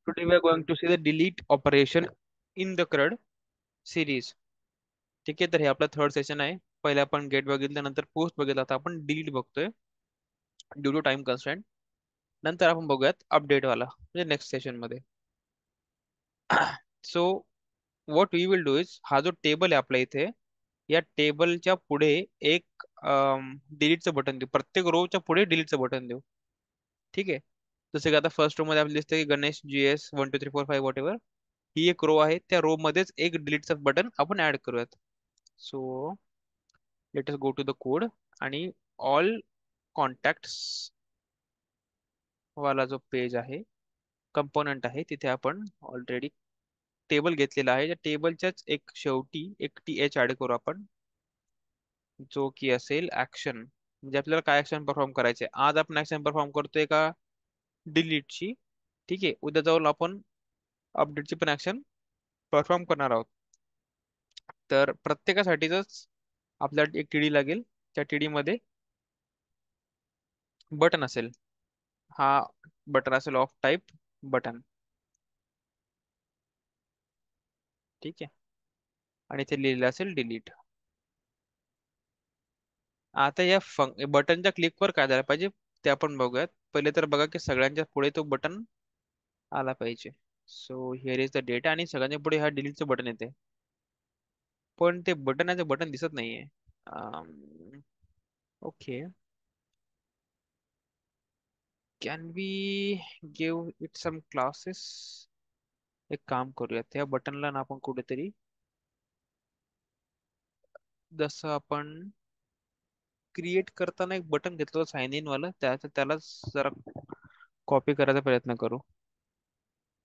Today we are going to see the delete operation in the CRUD series. ठीक आहे, तर हे आपलं थर्ड सेशन आहे. पहिले आपण गेट बघितलं, नंतर पोस्ट बघितलं, आता आपण डिलीट बघतोय ड्यू टू टाइम कन्स्ट्रेंट. नंतर आपण बघूयात अपडेट वाला म्हणजे नेक्स्ट सेशन मध्ये. So what we will do is, हा जो टेबल आहे आपल्या इथे, या टेबलच्या पुढे एक डिलीटचं बटन देऊ. प्रत्येक रोच्या पुढे डिलीटचं बटन देऊ. ठीक आहे. जसं की आता फर्स्ट रो मध्ये आपल्याला दिसतं की गणेश GS 1 2 3 4 5 वॉट एव्हर, ही एक रो आहे. त्या रो मध्येच एक डिलीटचं बटन आपण ऍड करूयात. So let us go to the code आणि ऑल कॉन्टॅक्ट्स वाला जो पेज आहे, कंपोनंट आहे, तिथे आपण ऑलरेडी टेबल घेतलेला आहे. त्या टेबलच्याच एक शेवटी एक TH ऍड करू आपण, जो की असेल ऍक्शन. म्हणजे आपल्याला काय ऍक्शन परफॉर्म करायचे. आज आपण ऍक्शन परफॉर्म करतोय का डिलीटची. ठीक आहे, उद्या जाऊन आपण अपडेटची पण ऍक्शन परफॉर्म करणार आहोत. तर प्रत्येकासाठीच आपल्याला एक TD लागेल. त्या TD मध्ये बटन असेल. हा बटन असेल ऑफ टाईप बटन. ठीक आहे, आणि ते लिहिलेलं असेल डिलीट. आता या बटनच्या क्लिकवर काय झालं पाहिजे ते आपण बघूयात. पहिले तर बघा की सगळ्यांच्या पुढे तो बटन आला पाहिजे. So here is the data, आणि सगळ्यांच्या पुढे हा डिलीटचं बटन येते. पण ते बटनाचं बटन दिसत नाहीये. Okay, can we give it some classes. एक काम करूया, त्या बटनला ना आपण कुठेतरी, जसं आपण क्रिएट करताना एक बटन घेतलं होतं साइन इन वाला, त्यालाच जरा कॉपी करायचा प्रयत्न करू.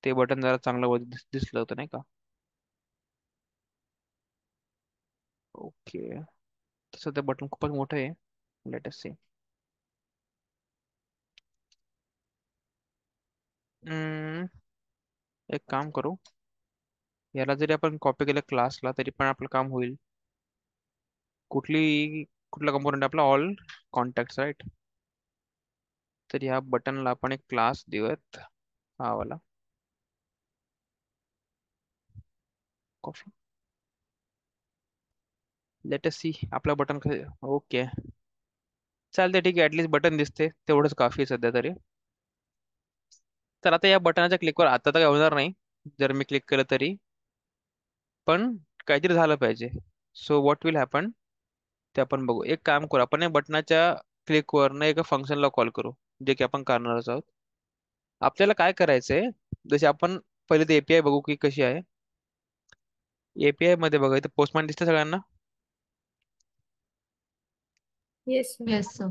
ते बटन जरा चांगलं दिसलं होतं नाही का. ओके, तसं ते बटन खूपच मोठं आहे. Let us see. एक काम करू, याला जरी आपण कॉपी केलं क्लासला तरी पण आपलं काम होईल. कुठला कंपोनंट आपला ऑल कॉन्टॅक्ट राईट. तर ह्या बटनला आपण एक क्लास देऊयात, हा वाला कॉफी. लेट अस सी आपला बटन. ओके, चालते, ठीक आहे. ऍटलीस्ट बटन दिसते, तेवढंच काफी आहे सध्या तरी. तर आता या बटनाच्या क्लिकवर आता तर काय होणार नाही जर मी क्लिक केलं तरी, पण काहीतरी झालं पाहिजे. सो व्हॉट विल हॅपन ते आपण बघू. एक काम करू, आपण या बटनाच्या क्लिकवर एका फंक्शनला कॉल करू, जे की आपण करणारच आहोत. आपल्याला काय करायचंय, जसे आपण पहिले ते API बघू की कशी आहे. API मध्ये बघा, इथे पोस्टमॅन दिसतं सगळ्यांना. Yes sir. Yes sir.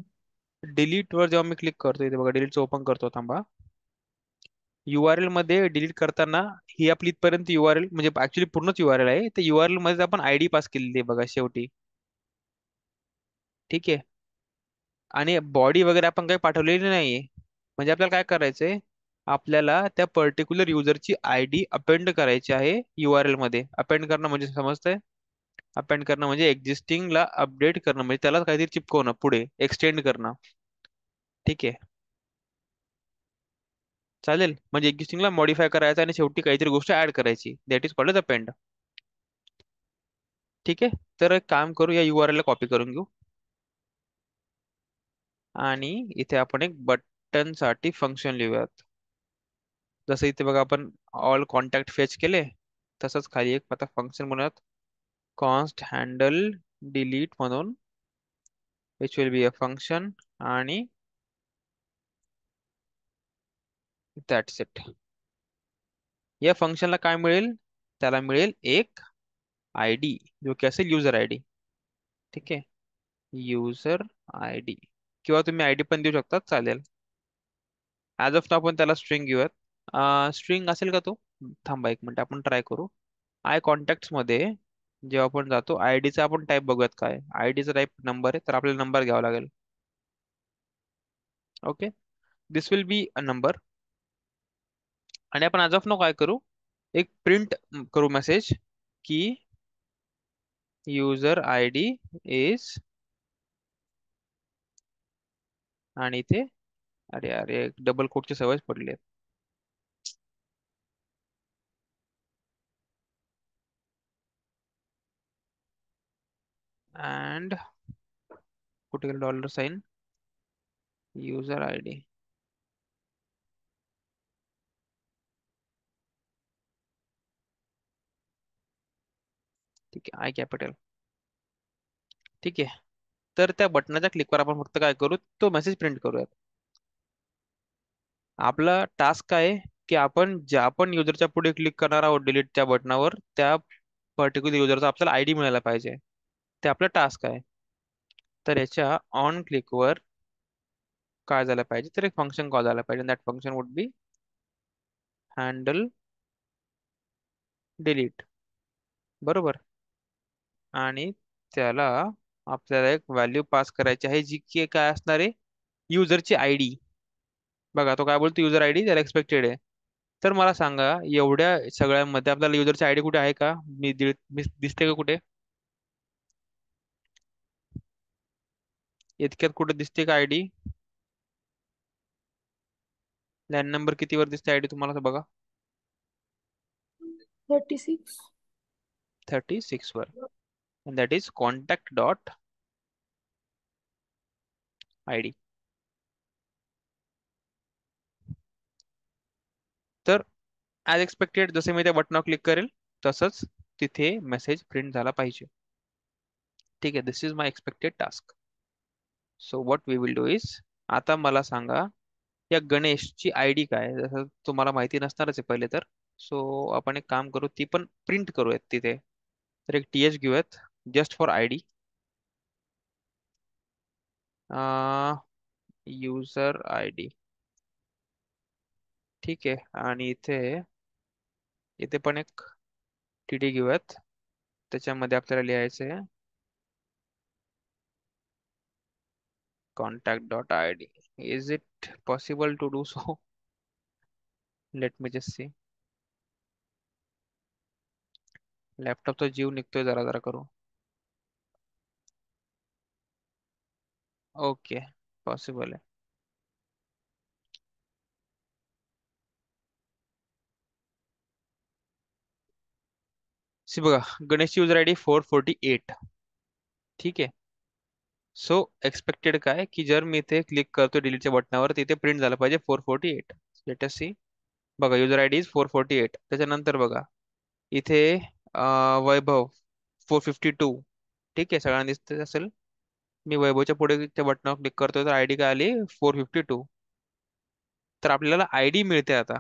Delete वर जेव्हा मी क्लिक करतो, इथे बघा डिलीटचं ओपन करतो, थांबा. URL मध्ये डिलीट करताना ही आपली इथपर्यंत URL म्हणजे ऍक्च्युली पूर्णच URL आहे. तर URL मध्ये आपण ID पास केलेली आहे बघा शेवटी. ठीक आहे, आणि बॉडी वगैरे आपण काही पाठवलेली नाहीये. म्हणजे आपल्याला काय करायचंय, आपल्याला त्या पर्टिक्युलर युजरची ID अपेंड करायची आहे. URL मध्ये अपेंड करणं म्हणजे समजतंय. अपेंड करणं म्हणजे एक्झिस्टिंगला अपडेट करणं, म्हणजे त्याला काहीतरी चिपकवणं, पुढे एक्सटेंड करणं. ठीक आहे, चालेल. म्हणजे एक्झिस्टिंगला मॉडीफाय करायचं आणि शेवटी काहीतरी गोष्ट ऍड करायची. That is called append. ठीक आहे, तर एक काम करू, या URL ला कॉपी करून घेऊ आणि इथे आपण एक बटन साठी फंक्शन लिहूयात. जसं इथे बघा आपण ऑल कॉन्टॅक्ट फेच केले, तसंच खाली एक आता फंक्शन बनवूयात, कॉन्स्ट हँडल डिलीट म्हणून. Which will be a function, आणि दॅट्स इट. या फंक्शनला काय मिळेल, त्याला मिळेल एक ID, जो की असेल युजर ID. ठीक आहे, युजर ID, किंवा तुम्ही ID पण देऊ शकता, चालेल. ऍज ऑफ आपण त्याला स्ट्रिंग घेऊयात. स्ट्रिंग असेल का तो, थांबा एक मिनिट आपण ट्राय करू. आय कॉन्टॅक्ट मध्ये जेव्हा आपण जातो, ID चा आपण टाईप बघूयात. काय ID चा टाईप नंबर आहे, तर आपल्याला नंबर घ्यावा लागेल. Okay, this will be a number. आणि आपण ऍज ऑफ नो काय करू, एक प्रिंट करू मेसेज की युजर ID इज, आणि इथे, अरे अरे डबल कोटची सवयच पडली आहे. अँड कुठे गेलं $साइन युजर आय डी. ठीक आहे, आय कॅपिटल. ठीक आहे. तर त्या बटनाच्या क्लिकवर आपण फक्त काय करू, तो मेसेज प्रिंट करूयात. आपला टास्क काय आहे की आपण ज्या पण युजरच्या पुढे क्लिक करणार आहोत डिलीटच्या बटनावर, त्या पर्टिक्युलर युजरचा आपल्याला आयडी मिळायला पाहिजे. ते आपलं टास्क आहे. तर याच्या ऑन क्लिकवर काय झालं पाहिजे, तर एक फंक्शन कॉल झाला पाहिजे. That function would be handle delete. बरोबर. आणि त्याला आपल्याला एक व्हॅल्यू पास करायची आहे, जी की काय असणार आहे, युजरची आयडी. बघा तो काय बोलतो, युजर आयडी त्याला एक्सपेक्टेड आहे. तर मला सांगा, एवढ्या सगळ्यांमध्ये आपल्याला युजरची आयडी कुठे आहे का? मी दिसते का कुठे? इतक्यात कुठे दिसते का आयडी? लॅन नंबर कितीवर दिसते आयडी तुम्हाला, तर बघा. 36. 36 वर. That is contact dot ID. तर ॲज एक्सपेक्टेड जसे मी त्या बटनावर क्लिक करेल तसंच तिथे मेसेज प्रिंट झाला पाहिजे. ठीक आहे, this is my expected task. So what we will do is, आता मला सांगा या गणेशची आयडी काय आहे? जसं तुम्हाला माहिती नसणारच आहे पहिले तर. सो आपण एक काम करू, ती पण प्रिंट करूयात तिथे. तर एक टी एच घेऊयात just for ID. User I D. ठीक आहे. आणि इथे इथे पण एक टी डी घेऊयात. त्याच्यामध्ये आपल्याला लिहायचं आहे contact dot I D. Is it possible to do so? Let me just see. लॅपटॉपचा जीव निघतोय जरा जरा करू. ओके, पॉसिबल आहे. सी बघा, गणेशची युजर आय डी 448. ठीक आहे. सो एक्सपेक्टेड काय की जर मी इथे क्लिक करतो डिलीटच्या बटनावर, तिथे प्रिंट झालं पाहिजे 448. Let us see. बघा, युजर आय डी इज 448. त्याच्यानंतर बघा इथे वैभव 452. ठीक आहे, सगळ्यांना दिसत असेल. मी वैभवच्या पुढे त्या बटनावर क्लिक करतोय तर आयडी काय आली, 452. तर आपल्याला आयडी मिळते आता.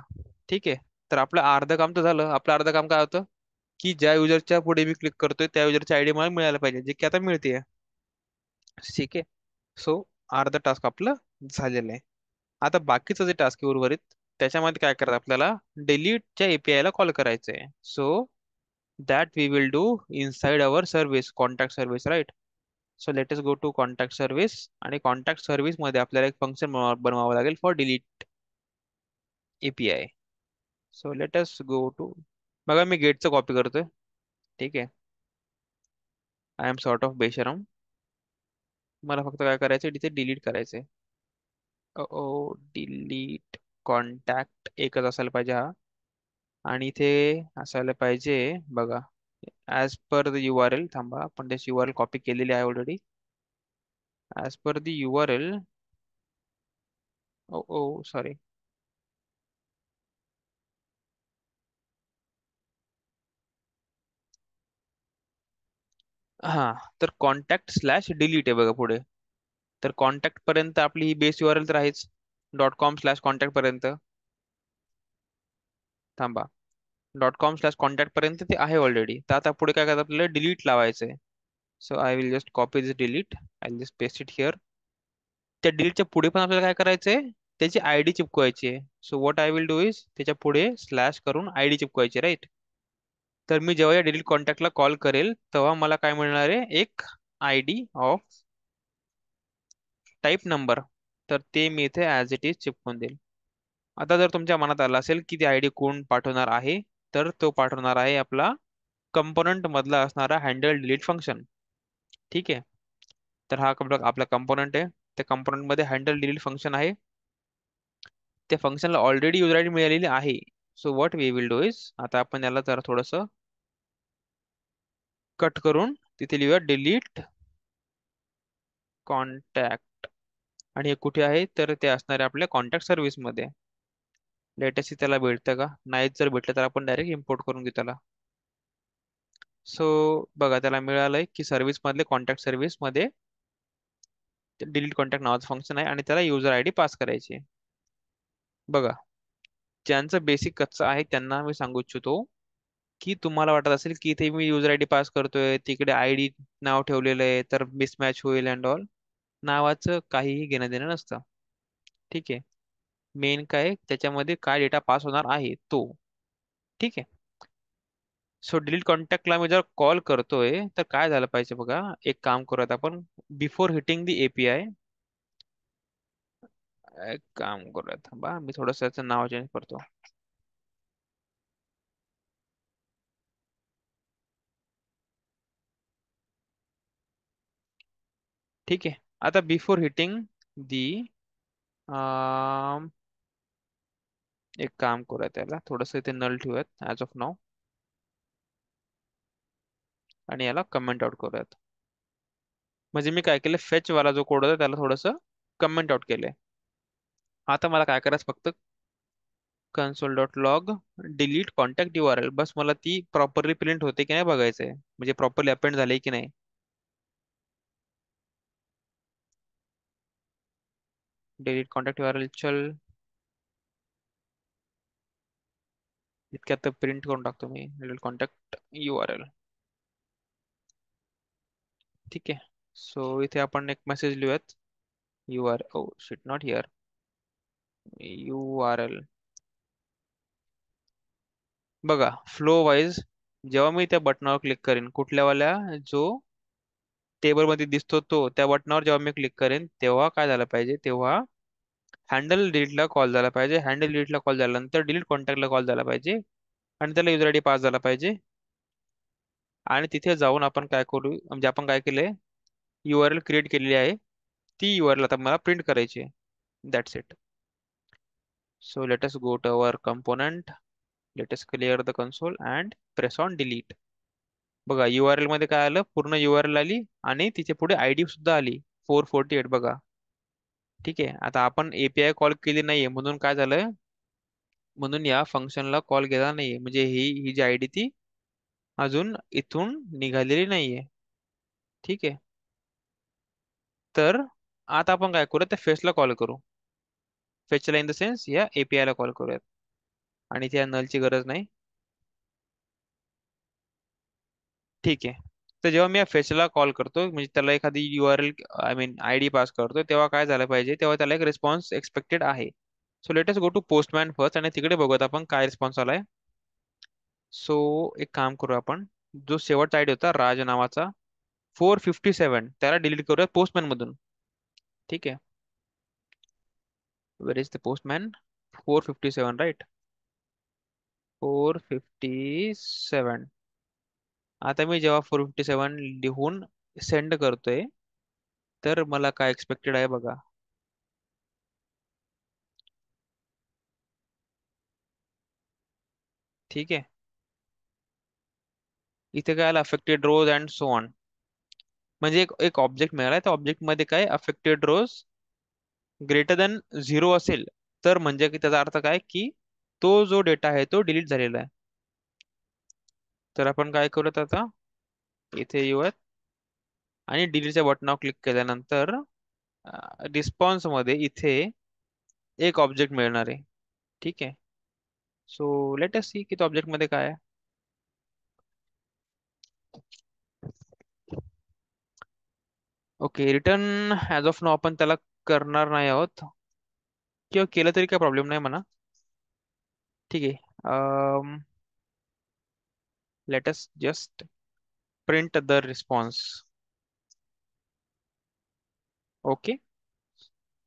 ठीक आहे. तर आपलं अर्ध काम तर झालं. आपलं अर्ध काम काय होतं की ज्या युजरच्या पुढे मी क्लिक करतोय त्या युजरची आयडी मला मिळायला पाहिजे, जे की आता मिळते. ठीक आहे. सो अर्ध टास्क आपलं झालेलं आहे. आता बाकीचं जे टास्क आहे उर्वरित, त्याच्यामध्ये काय करायचं आपल्याला, डिलीटच्या एपीआय ला कॉल करायचं आहे. So that we will do inside our service, contact service, right? So let us go to contact service. आणि कॉन्टॅक्ट सर्व्हिस मध्ये आपल्याला एक फंक्शन बनवावं लागेल for delete API. So let us go to. बघा मी गेटचं कॉपी करतोय. ठीक आहे. आय एम सॉर्ट ऑफ बेशरम. मला फक्त काय करायचं, तिथे डिलीट करायचंय. ओ, डिलीट कॉन्टॅक्ट एकच असायला पाहिजे हा. आणि इथे असायला पाहिजे बघा, as per the U R L. थांबा, आपण त्याची यू आर एल कॉपी केलेली आहे already. As per the U R L. Oh oh sorry. हा, तर कॉन्टॅक्ट स्लॅश डिलीट आहे बघा पुढे. तर कॉन्टॅक्ट पर्यंत आपली ही बेस यू आर एल तर आहेच, .com/कॉन्टॅक्ट पर्यंत. थांबा, .com/कॉन्टॅक्ट पर्यंत ते आहे ऑलरेडी. तर आता पुढे काय करायचं, आपल्याला डिलीट लावायचंय. So I will just copy this delete. I will just paste it here. त्या डिलीटच्या पुढे पण आपल्याला काय करायचंय, त्याची आयडी चिपकवायची आहे. So what I will do is, त्याच्या पुढे स्लॅश करून आयडी चिपकवायची, राईट? तर मी जेव्हा या डिलीट कॉन्टॅक्टला कॉल करेल तेव्हा मला काय मिळणार आहे, एक आयडी ऑफ टाईप नंबर. तर ते मी इथे ऍज इट इज चिपकून देईल. आता जर तुमच्या मनात आलं असेल की ती आयडी कोण पाठवणार आहे, तर तो पाठवणार आहे आपला कंपोनंट मधला असणारा हँडल डिलीट फंक्शन. ठीक आहे. तर हा आपला कंपोनंट आहे. त्या कंपोनंट मध्ये हँडल डिलीट फंक्शन आहे. त्या फंक्शनला ऑलरेडी युजर आयडी मिळालेली आहे. So what we will do is, आता आपण याला जरा थोडंसं कट करून तिथे लिहूया डिलीट कॉन्टॅक्ट. आणि हे कुठे आहे तर ते असणार आहे आपल्या कॉन्टॅक्ट सर्व्हिस मध्ये. लेटेस्ट त्याला भेटतं का? नाहीच जर भेटलं तर आपण डायरेक्ट इम्पोर्ट करून घेऊ त्याला. सो बघा त्याला मिळालंय की सर्व्हिस मधले कॉन्टॅक्ट सर्व्हिस मध्ये डिलीट कॉन्टॅक्ट नावाचं फंक्शन आहे आणि त्याला युजर आयडी पास करायची आहे. बघा, ज्यांचं बेसिक कच्चं आहे त्यांना मी सांगू इच्छितो की तुम्हाला वाटत असेल की इथे मी युजर आयडी पास करतोय, तिकडे आयडी नाव ठेवलेलं आहे तर मिसमॅच होईल अँड ऑल. नावाचं काहीही घेणं देणं नसतं. ठीक आहे. मेन काय त्याच्यामध्ये काय डेटा पास होणार आहे तो. ठीक आहे. सो डिलीट कॉन्टॅक्टला मी जर कॉल करतोय तर काय झालं पाहिजे बघा. एक काम करूयात आपण. बिफोर हिटिंग दी एपीआय एक काम करूयात. थांबा मी थोडस याचं नाव चेंज करतो. ठीक आहे. आता बिफोर हिटिंग दी एक काम करूयात, त्याला थोडस इथे नल ठेवूयात ऍज ऑफ नाव आणि याला कमेंट आउट करूयात. म्हणजे मी काय केलं, फेच वाला जो कोड होता त्याला थोडस कमेंट आउट केलंय. आता मला काय करायचं फक्त console dot log delete contact URL. बस मला ती प्रॉपरली प्रिंट होते की नाही बघायचंय, म्हणजे प्रॉपरली अपेंड झाले की नाही. डिलीट कॉन्टॅक्ट URL चल, इतक्यात प्रिंट करून टाकतो मी डिलीट कॉन्टॅक्ट URL. ठीक आहे. सो इथे आपण एक मेसेज लिहूयात. Oh shit, not here. URL. बघा फ्लो वाईज जेव्हा मी त्या बटनावर क्लिक करेन कुठल्या वाल्या जो टेबल मध्ये दिसतो तो, त्या बटनावर जेव्हा मी क्लिक करेन तेव्हा काय झालं पाहिजे, तेव्हा हँडल डिलीटला कॉल झाला पाहिजे. हँडल डिलीटला कॉल झाल्यानंतर डिलीट कॉन्टॅक्टला कॉल झाला पाहिजे आणि त्याला युजर आयडी पास झाला पाहिजे. आणि तिथे जाऊन आपण काय करू, म्हणजे आपण काय केलंय, URL क्रिएट केलेली आहे. ती URL आता मला प्रिंट करायची आहे. That's it. So let us go to our component. Let us clear the console and press on delete. बघा URL मध्ये काय आलं, पूर्ण URL आली आणि तिथे पुढे आयडी सुद्धा आली 448. बघा. ठीक आहे. आता आपण API कॉल केली नाहीये म्हणून काय झालं, म्हणून या फंक्शनला कॉल केला नाहीये, म्हणजे ही जी आयडी ती अजून इथून निघालेली नाहीये. ठीक आहे. तर आता आपण काय करू, त्या फेसला कॉल करू. फेचला इन द सेन्स या API ला कॉल करूयात. आणि त्या नलची गरज नाही. ठीक आहे. तर जेव्हा मी या फेचला कॉल करतो, म्हणजे त्याला एखादी URL I mean ID pass करतो, तेव्हा काय झालं पाहिजे, तेव्हा त्याला एक रिस्पॉन्स एक्सपेक्टेड आहे. So let us go to Postman first आणि तिकडे बघूयात आपण काय रिस्पॉन्स आलाय. सो एक काम करू आपण. जो शेवटचा आयडी होता राज नावाचा 457, त्याला डिलीट करूया पोस्टमॅन मधून. ठीक आहे. वेर इज द पोस्टमॅन? 457 राईट. 457. आता मी जेव्हा 457 लिहून सेंड करतोय तर मला काय एक्सपेक्टेड आहे बघा. ठीक आहे. इथे काय आलं, affected rows and so on. म्हणजे एक एक ऑब्जेक्ट मिळाला, त्या ऑब्जेक्ट मध्ये काय अफेक्टेड रोज ग्रेटर दॅन 0 असेल तर म्हणजे की त्याचा अर्थ काय की तो जो डेटा आहे तो डिलीट झालेला आहे. तर आपण काय करूयात आता, इथे येऊयात आणि डिलीटच्या बटनावर क्लिक केल्यानंतर रिस्पॉन्स मध्ये इथे एक ऑब्जेक्ट मिळणार आहे. ठीक आहे. सो लेट अस सी की तो ऑब्जेक्ट मध्ये काय आहे. Okay, return as of no आपण त्याला करणार नाही आहोत, किंवा केलं तरी काय प्रॉब्लेम नाही म्हणा. ठीक आहे. Let us just print the response. Okay.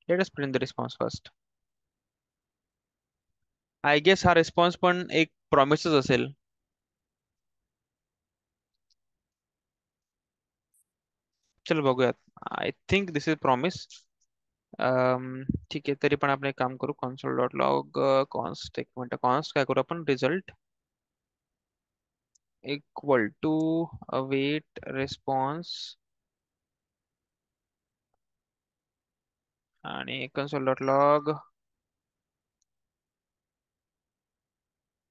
Let us print the response first. I guess हा रिस्पॉन्स पण एक प्रॉमिसच असेल. चल बघूयात. I think this is promise. ठीक आहे. तरी पण आपण एक काम करू, कॉन्सोल डॉट लॉग कॉन्स्ट, एक मिनिट, कॉन्स्ट काय करू आपण, result equal to await response आणि console dot log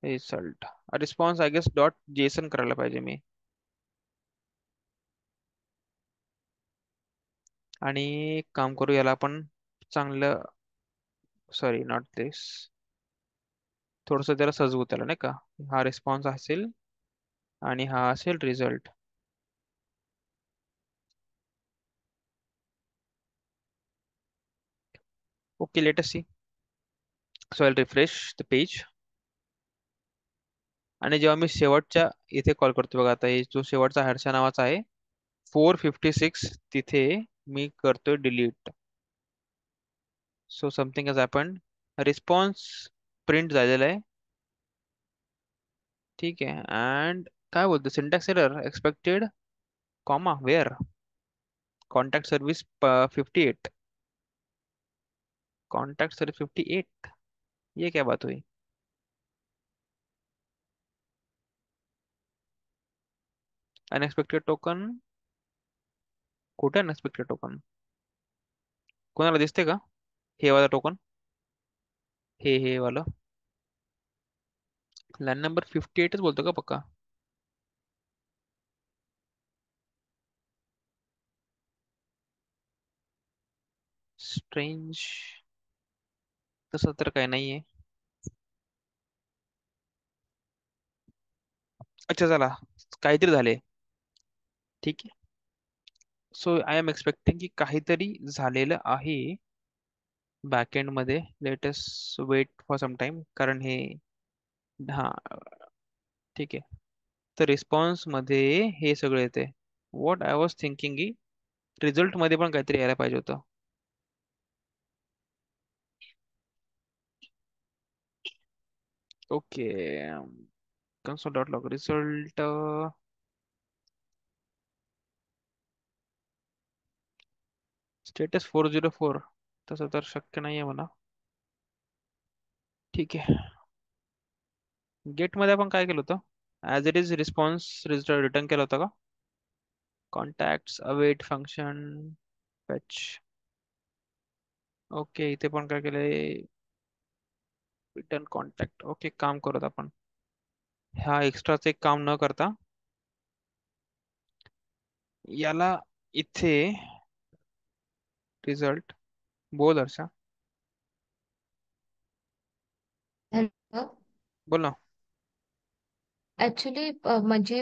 result response I guess dot JSON करायला पाहिजे मी. आणि एक काम करू याला आपण चांगलं, सॉरी नॉट दिस, थोडस त्याला सजवू त्याला नाही का. हा रिस्पॉन्स असेल आणि हा असेल result. Okay let us see. So I refresh the page. आणि जेव्हा मी शेवटच्या इथे कॉल करतो बघा, आता हे जो शेवटचा हर्षा नावाचा आहे 456, तिथे मी करतोय delete. So something has happened. Response print झालेला आहे. ठीक आहे. अँड काय बोलतो, syntax error expected comma where contact service 58. Contact service 58, ये क्या बात हुई. अनएक्सपेक्टेड टोकन, कुठे अनएक्सपेक्टेड टोकन, कोणाला दिसते का हे वाला टोकन, हे वाला लॅन नंबर 58च बोलतो का पक्का. स्ट्रेंज, तसं तर काही नाहीये. अच्छा चला, काहीतरी झाले. ठीक आहे. सो आय एम एक्सपेक्टिंग की काहीतरी झालेलं आहे बॅकएंड मध्ये. Let's wait for some time, कारण हे, हा ठीक आहे. तर रिस्पॉन्स मध्ये हे सगळं येते. व्हॉट आय वॉज थिंकिंग की रिझल्ट मध्ये पण काहीतरी यायला पाहिजे होतं. Okay. Console dot log result status 404, तसं तर शक्य नाहीये म्हणा. ठीक आहे. गेट मध्ये आपण काय केलं होतं, as it is response return केला होता का. Contacts await function fetch. Okay, इथे पण काय केलंय, रिटर्न कॉन्टॅक्ट. ओके, काम करत आपण ह्या एक्स्ट्राचं एक काम न करता याला इथे रिझल्ट, बोल हर्षा, हॅलो. बोल ना. ऍक्च्युली म्हणजे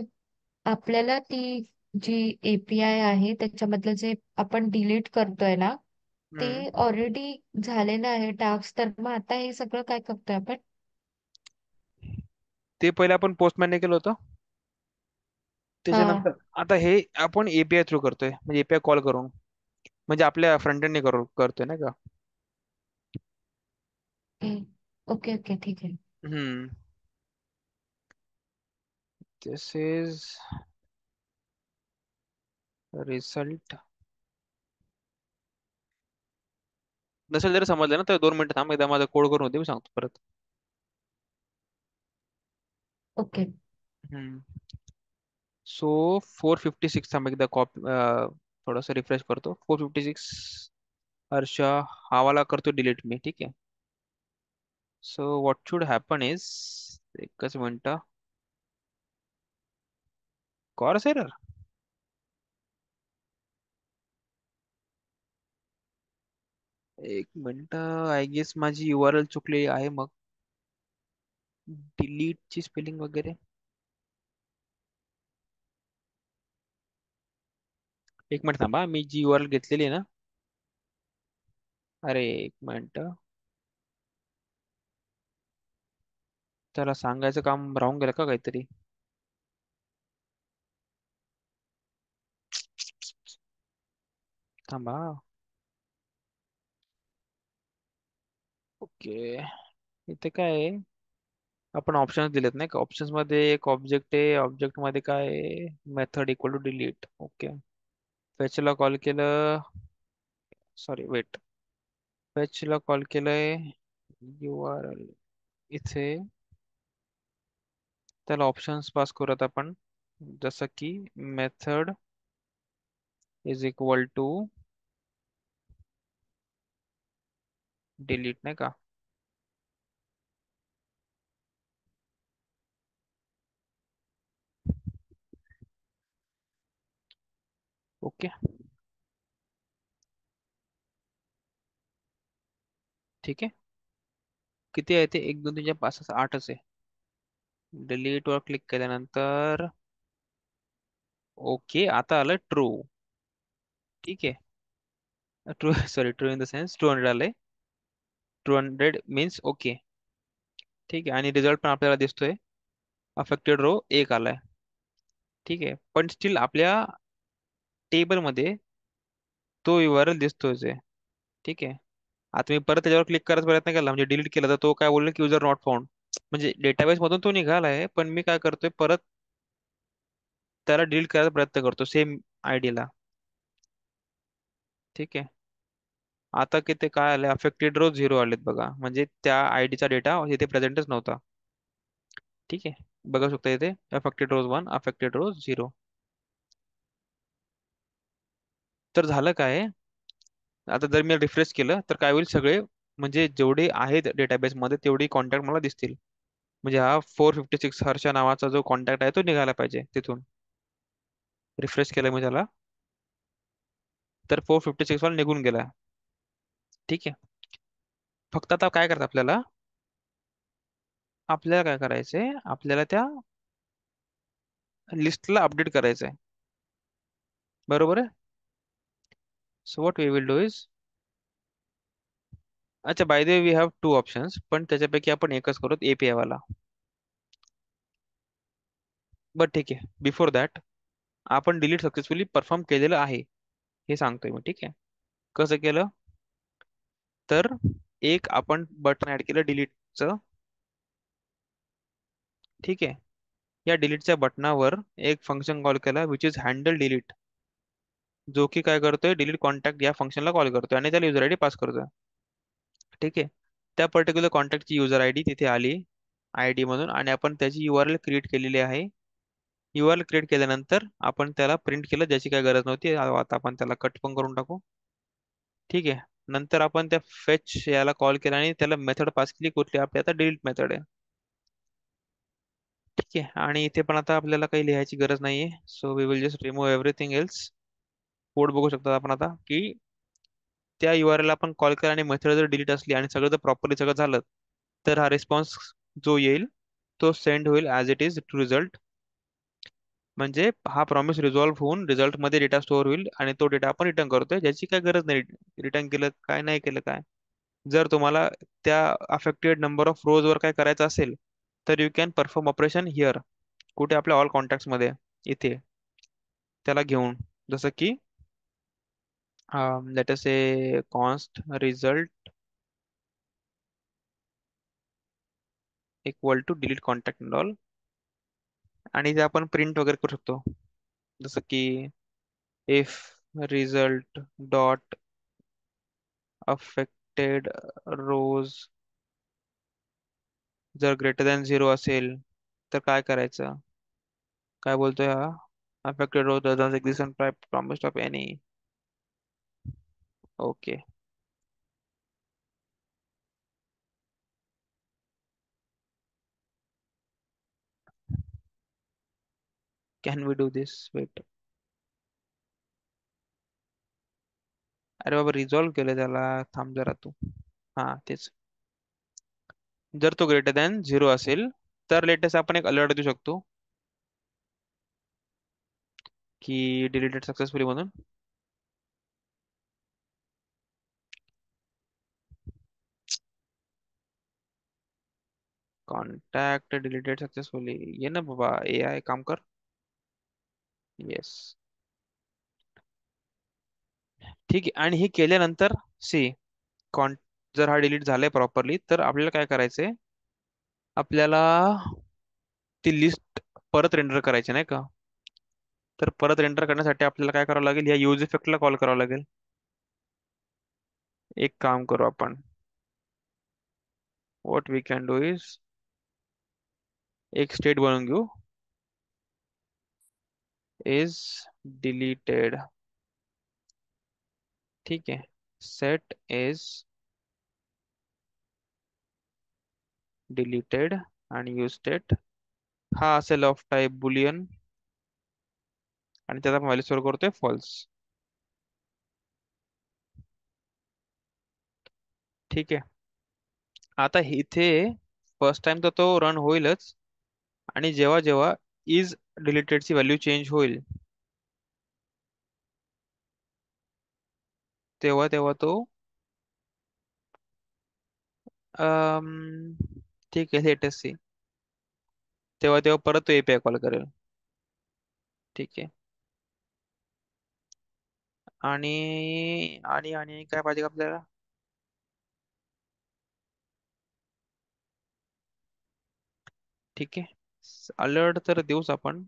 आपल्याला ती जी एपीआय आहे त्याच्यामधलं जे आपण डिलीट करतोय ना, ते हम्म. ऑलरेडी झालेलं आहे टास्क. तर मग आता हे सगळं काय करतोय आपण? ते पहिले आपण पोस्टमॅनने केलं होतं. हा. त्याच्यानंतर आता हे आपण एपीआय थ्रू करतोय, म्हणजे एपीआय कॉल करून, म्हणजे आपल्या फ्रंट एंडने करतोय ना का. ओके ओके ठीक आहे. हम्म. दिस इज रिझल्ट. नसेल जरी समजलं ना तर 2 मिनिटं थांब, एकदा माझा कोड करून होते मी सांगतो परत. ओके. हम्म. सो 456 थांब, एकदा थोडंसं रिफ्रेश करतो. 456 हर्षा, हा वाला करतो डिलीट मी. ठीक आहे. So what should happen is, एकच मिनिट, कॉर्स एरर. एक मिनिट, आय गेस माझी URL चुकली आहे मग, डिलीट ची स्पेलिंग वगैरे. एक मिनिट थांबा, मी जी URL घेतलेली आहे ना, अरे एक मिनिट, त्याला सांगायचं काम राहून गेलं का काहीतरी. थांबा. ओके. इथे काय आहे, आपण ऑप्शन्स दिलेत नाही का. ऑप्शन्स मध्ये एक ऑब्जेक्ट आहे, ऑब्जेक्ट मध्ये काय आहे, method equal to delete. Okay. फेचला कॉल केलं, सॉरी वेट, फेचला कॉल केलंय URL इथे, त्याला ऑप्शन्स पास करूयात आपण, जसं की method is equal to delete नाही का. ओके. ठीक आहे. किती आहे ते, 1 2 3 4 5 6 8च आहे. डिलीट वर क्लिक केल्यानंतर ओके, आता आलं ट्रू. ठीक आहे. True sorry, true in the sense 200 आलंय. 200 मीन्स ओके. ठीक आहे, आणि रिझल्ट पण आपल्याला दिसतोय. अफेक्टेड रो 1 आलाय. ठीक आहे, पण स्टील आपल्या टेबलमध्ये तो URL दिसतोय आहे. ठीक आहे. आता मी परत त्याच्यावर क्लिक करायचा प्रयत्न केला, म्हणजे डिलीट केला, तर तो काय बोलला की युजर नॉट फाउंड. म्हणजे डेटाबेस मधून तो निघालाय, पण मी काय करतोय, परत त्याला डिलीट करायचा प्रयत्न करतो सेम आयडी ला. ठीक आहे. आता किती काय आले, अफेक्टेड रो 0 आलेत बघा, म्हणजे त्या आयडीचा डेटा इथे प्रेझेंटच नव्हता. ठीक आहे. बघू शकता इथे अफेक्टेड रोज 1, अफेक्टेड रोज 0. तर झालं काय, आता जर मी रिफ्रेश केलं तर काय होईल, सगळे म्हणजे जेवढे आहेत डेटाबेस मध्ये तेवढे कॉन्टॅक्ट मला दिसतील. म्हणजे हा 456 हर्षा नावाचा जो कॉन्टॅक्ट आहे तो निघाला पाहिजे तिथून. रिफ्रेश केलं मी त्याला, तर 456 वाला निघून गेला. ठीक आहे. फक्त आता काय करतं आपल्याला, आपल्याला काय करायचंय, आपल्याला त्या लिस्टला अपडेट करायचंय. बरोबर आहे. So what we will do is, अच्छा by the way we have two options, पण त्याच्यापैकी आपण एकच करू, API वाला. बट ठीक आहे, बिफोर दॅट आपण डिलीट सक्सेसफुली परफॉर्म केलेलं आहे हे सांगतोय मी. ठीक आहे. कसं केलं, तर एक आपण बटन ऍड केलं डिलीटचं. ठीक आहे. या डिलीटच्या बटनावर एक फंक्शन कॉल केला विच इज हँडल डिलीट, जो की काय करतोय, डिलीट कॉन्टॅक्ट या फंक्शनला कॉल करतोय आणि त्याला युजर आयडी पास करतोय. ठीक आहे. त्या पर्टिक्युलर कॉन्टॅक्टची युजर आयडी तिथे आली आयडी मधून, आणि आपण त्याची URL क्रिएट केलेली आहे. URL क्रिएट केल्यानंतर आपण त्याला प्रिंट केलं, ज्याची काही गरज नव्हती. आता आपण त्याला कट पण करून टाकू. ठीक आहे. नंतर आपण त्या फेच याला कॉल केला आणि त्याला मेथड पास केली, कुठली आपली आता डिलीट मेथड आहे. ठीक आहे. आणि इथे पण आता आपल्याला काही लिहायची गरज नाहीये, so we will just remove everything else. Code बघू शकता आपण आता की त्या URL ला आपण कॉल केला आणि मेथड जर डिलीट असली आणि सगळं जर प्रॉपरली सगळं झालं, तर हा रिस्पॉन्स जो येईल तो सेंड होईल as it is to result. म्हणजे हा प्रॉमिस रिझॉल्व्ह होऊन रिझल्ट मध्ये डेटा स्टोअर होईल आणि तो डेटा आपण रिटर्न करतोय, ज्याची काय गरज नाही. रिटर्न केलं काय, नाही केलं काय. जर तुम्हाला त्या अफेक्टेड नंबर ऑफ रोज वर काय करायचं असेल, तर you can perform operation here. कुठे, आपल्या ऑल कॉन्टॅक्ट मध्ये, इथे त्याला घेऊन, जसं की let us say const result equal to delete contact and all, आणि ते आपण प्रिंट वगैरे करू शकतो. जसं की if result dot affected rows जर ग्रेटर दॅन 0 असेल, तर काय करायचं. काय बोलतोय हा, affected rows doesn't exist promised of any. Okay. Can we do this, wait. अरे बाबा, रिझॉल्व केलं त्याला, थांब जरा तू. हा तेच. जर तो ग्रेटर दॅन 0 असेल, तर लेटेस्ट आपण एक अलर्ट देऊ शकतो की डिलीटेड सक्सेसफुली म्हणून. कॉन्टॅक्ट डिलीटेड सक्सेसफुली, ये ना बाबा, AI काम कर. येस. ठीक आहे. आणि हे केल्यानंतर सी कॉन जर हा डिलीट झालाय प्रॉपरली, तर आपल्याला काय करायचंय, आपल्याला ती लिस्ट परत रेंडर करायची नाही का. तर परत रेंडर करण्यासाठी आपल्याला काय करावं लागेल, या यूज इफेक्टला कॉल करावं लागेल. एक काम करू आपण, what we can do is, एक स्टेट बनवून घेऊ, इज डिलीटेड. ठीक आहे. सेट इज डिलीटेड आणि यूज स्टेट हा असेल ऑफ टाईप बुलियन आणि त्याचा व्हॅल्यू स्टोअर करतोय फॉल्स. ठीक आहे. आता इथे फर्स्ट टाइम तर तो रन होईलच आणि जेव्हा जेव्हा इज डिलीटेडची व्हॅल्यू चेंज होईल तेव्हा तेव्हा तो अम, ठीक आहे लेटेस्ट सी तेव्हा तेव्हा परत तो एपीआय कॉल करेल. ठीक आहे. आणि काय पाहिजे का आपल्याला? ठीक आहे. अलर्ट तर देऊच आपण.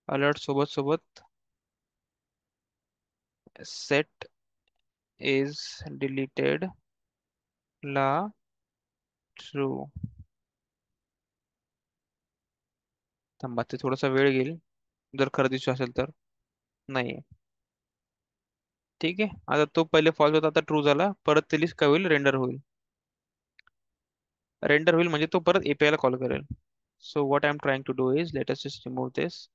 अलर्ट सोबत सोबत सेट इज डिलीटेड ला ट्रू. थांबा ते थोडासा वेळ घेईल जर खरं दिसू असेल तर. नाही. ठीक आहे. आता तो पहिले फॉल्स होता आता ट्रू झाला परत ते लिस्ट काय होईल रेंडर होईल. रेंडर होईल म्हणजे तो परत एपीआय ला कॉल करेल. So what I am trying to do is let us just remove this.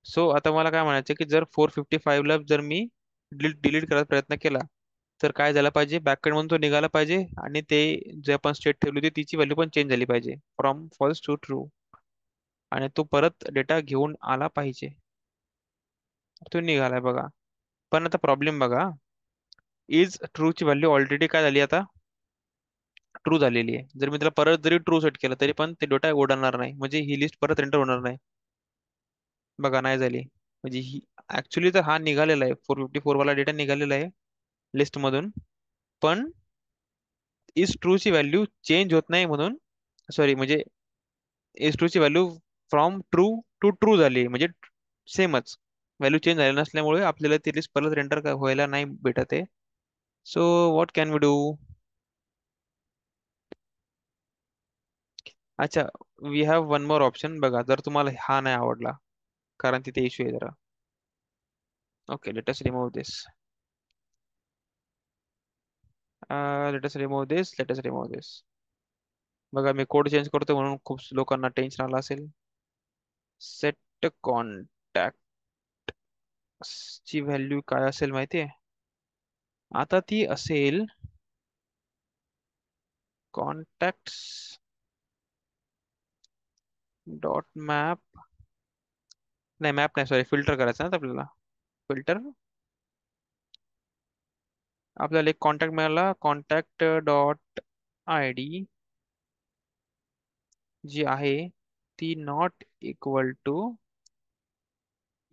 So आता मला काय म्हणायचं की जर 455 ला जर मी डिलीट करायचा प्रयत्न केला तर काय झालं पाहिजे बॅकएंड मधून तो निघाला पाहिजे आणि ते जे आपण स्टेट ठेवली होती तिची व्हॅल्यू पण चेंज झाली पाहिजे फ्रॉम फॉल्स टू ट्रू आणि तो परत डेटा घेऊन आला पाहिजे. तो निघालाय बघा. पण आता प्रॉब्लेम बघा इज ट्रू ची व्हॅल्यू ऑलरेडी काय झाली आता ट्रू झालेली आहे. जर मी त्याला परत जरी ट्रू सेट केलं तरी पण ते डेटा उडणार नाही म्हणजे ही लिस्ट परत एंटर होणार नाही. बघा नाही झाली म्हणजे ही ऍक्च्युली तर हा निघालेला आहे 454 वाला डेटा निघालेला आहे लिस्ट मधून. पण इज ट्रू ची व्हॅल्यू चेंज होत नाही म्हणून सॉरी म्हणजे इज ट्रू ची value from true to true झाली म्हणजे सेमच व्हॅल्यू चेंज झाली नसल्यामुळे आपल्याला ती लिस्ट परत एंटर व्हायला नाही भेटत आहे. So what can we do? अच्छा we have one more option बघा जर तुम्हाला हा नाही आवडला कारण तिथे इश्यू आहे जरा. Okay let us remove this. Let us remove this let us remove दिस. बघा मी कोड चेंज करतो म्हणून खूप लोकांना टेन्शन आलं असेल. सेट कॉन्टॅक्ट ची व्हॅल्यू काय असेल माहितीये? आता ती असेल कॉन्टॅक्ट्स डॉट मॅप. नाही मॅप नाही सॉरी फिल्टर करायचं ना आपल्याला. फिल्टर आपल्याला एक कॉन्टॅक्ट मिळाला कॉन्टॅक्ट डॉट आय डी जी आहे ती not equal to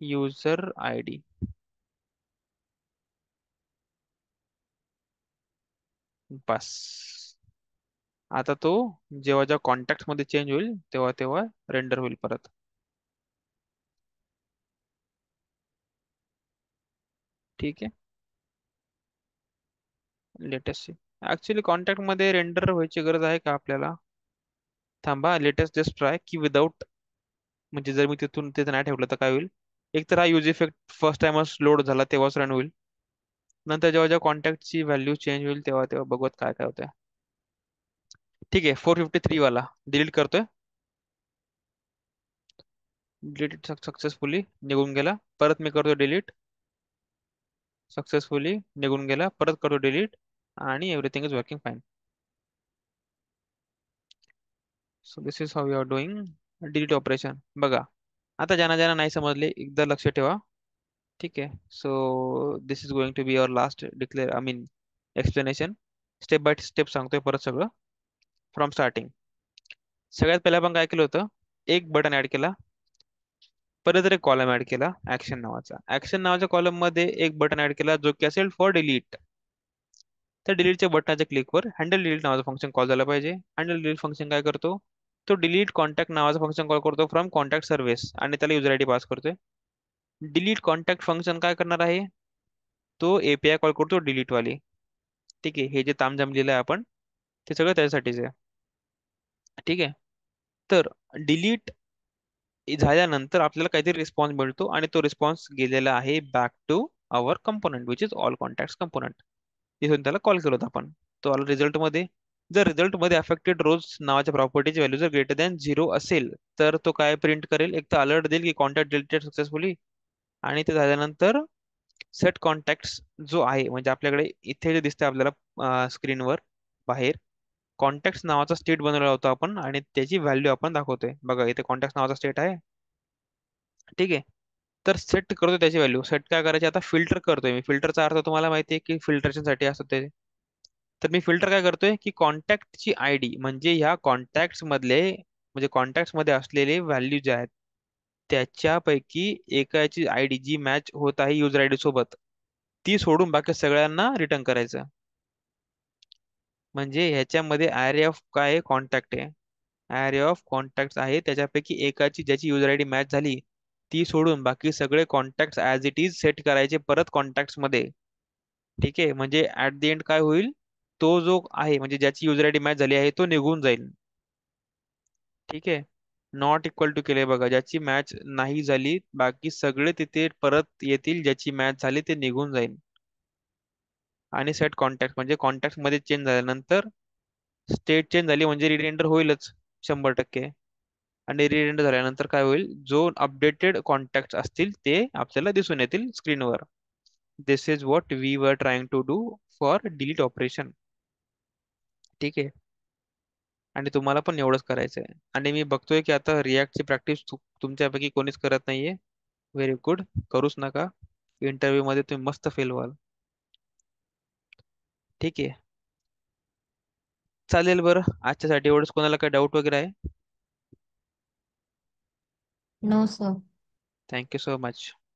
user I D. बस. आता तो जेव्हा जेव्हा कॉन्टॅक्ट मध्ये चेंज होईल तेव्हा तेव्हा रेंडर होईल परत. ठीक आहे. लेटेस्ट ऍक्च्युली कॉन्टॅक्ट मध्ये रेंडर व्हायची गरज आहे का आपल्याला? थांबा लेटेस्ट जस्ट ट्राय की विदाऊट म्हणजे जर मी तिथून तिथे नाही ठेवलं तर काय होईल. एक तर हा यूज इफेक्ट फर्स्ट टाइमच लोड झाला तेव्हाच रन होईल. नंतर जेव्हा जेव्हा कॉन्टॅक्टची व्हॅल्यू चेंज होईल तेव्हा तेव्हा बघत काय काय होतंय. ठीक आहे 453 वाला डिलीट करतोय. डिलीट सक्सेसफुली निघून गेला परत मी करतो डिलीट. सक्सेसफुली निघून गेला परत करतो डिलीट आणि everything is working fine. So this is how you are doing delete operation. बघा आता ज्यांना ज्यांना नाही समजले एकदा लक्ष ठेवा. ठीक आहे. So this is going to be your last declare I mean explanation. Step by step सांगतोय परत सगळं फ्रॉम स्टार्टिंग. सगळ्यात पहिला आपण काय केलं होतं एक बटन ऍड केला. परत एक कॉलम ऍड केला ऍक्शन नावाचा. ऍक्शन नावाच्या कॉलम मध्ये एक बटन ऍड केला जो की असेल फॉर डिलीट. त्या डिलीटच्या बटनाच्या क्लिकवर हँडल डिलीट नावाचं फंक्शन कॉल झालं पाहिजे. हँडल डिलीट फंक्शन काय करतो तो डिलीट कॉन्टॅक्ट नावाचं फंक्शन कॉल करतो फ्रॉम कॉन्टॅक्ट सर्व्हिस आणि त्याला युजर आयडी पास करतोय. डिलीट कॉन्टॅक्ट फंक्शन काय करणार आहे तो एपीआय कॉल करतो डिलीट वाली. ठीक आहे. हे जे तामझाम लिहिलंय आपण ते सगळं त्याच्यासाठीच आहे. ठीक आहे. तर डिलीट झाल्यानंतर आपल्याला काहीतरी रिस्पॉन्स मिळतो आणि तो रिस्पॉन्स गेलेला आहे back to our component which is all contact component. तिथून त्याला कॉल केला होता आपण. तो आला रिझल्टमध्ये. जर रिझल्टमध्ये अफेक्टेड रोज नावाच्या प्रॉपर्टीची व्हॅल्यू जर ग्रेटर दॅन 0 असेल, तर तो काय प्रिंट करेल, एक तर अलर्ट देईल की कॉन्टॅक्ट डिलीटेड सक्सेसफुली. आणि ते झाल्यानंतर सेट कॉन्टॅक्ट्स जो आहे, म्हणजे आपल्याकडे इथे जे दिसतंय आपल्याला स्क्रीनवर बाहेर, कॉन्टॅक्ट्स नावाचा स्टेट बनवला होता आपण आणि त्याची व्हॅल्यू आपण दाखवतोय. बघा इथे कॉन्टॅक्ट्स नावाचा स्टेट आहे. ठीक आहे. तर सेट करतो त्याची व्हॅल्यू. सेट काय करायची आता, फिल्टर करतोय मी. फिल्टरचा अर्थ तुम्हाला माहिती आहे की फिल्टरेशन साठी असतं ते. तर मी फिल्टर काय करतोय की कॉन्टॅक्टची आयडी, म्हणजे ह्या कॉन्टॅक्ट्स मधले, म्हणजे कॉन्टॅक्ट्स मध्ये असलेले व्हॅल्यू जे आहेत त्याच्यापैकी एकाची आयडी जी मॅच होत आहे युजर आयडी सोबत, ती सोडून बाकी सगळ्यांना रिटर्न करायचं. म्हणजे ह्याच्यामध्ये ॲरे ऑफ काय कॉन्टॅक्ट आहे, ॲरे ऑफ कॉन्टॅक्ट आहे, त्याच्यापैकी एकाची ज्याची युजर आयडी मॅच झाली ती सोडून बाकी सगळे contact as it is set करायचे परत कॉन्टॅक्ट्स मध्ये. ठीक आहे. म्हणजे ऍट द एंड काय होईल, तो जो आहे म्हणजे ज्याची युजर आयडी मॅच झाली आहे तो निघून जाईल. ठीक आहे. नॉट इक्वल टू केले बघा, ज्याची मॅच नाही झाली बाकी सगळे तिथे परत येतील, ज्याची मॅच झाली ते निघून जाईल. आणि सेट कॉन्टॅक्ट म्हणजे कॉन्टॅक्ट मध्ये चेंज झाल्यानंतर स्टेट चेंज झाली म्हणजे रिरेंडर होईलच 100%. आणि रिरेंडर झाल्यानंतर काय होईल, जो अपडेटेड कॉन्टॅक्ट असतील ते आपल्याला दिसून येतील स्क्रीनवर. This is what we were trying to do for delete operation. ठीक आहे. आणि तुम्हाला पण एवढंच करायचं आहे. आणि मी बघतोय की आता रिॲक्टची प्रॅक्टिस तुमच्यापैकी कोणीच करत नाहीये. Very good. करूच नका. इंटरव्ह्यू मध्ये तुम्ही मस्त फेल व्हाल. ठीक आहे. चालेल बरं, आजच्यासाठी एवढंच. कोणाला काही डाऊट वगैरे आहे? No sir. Thank you so much.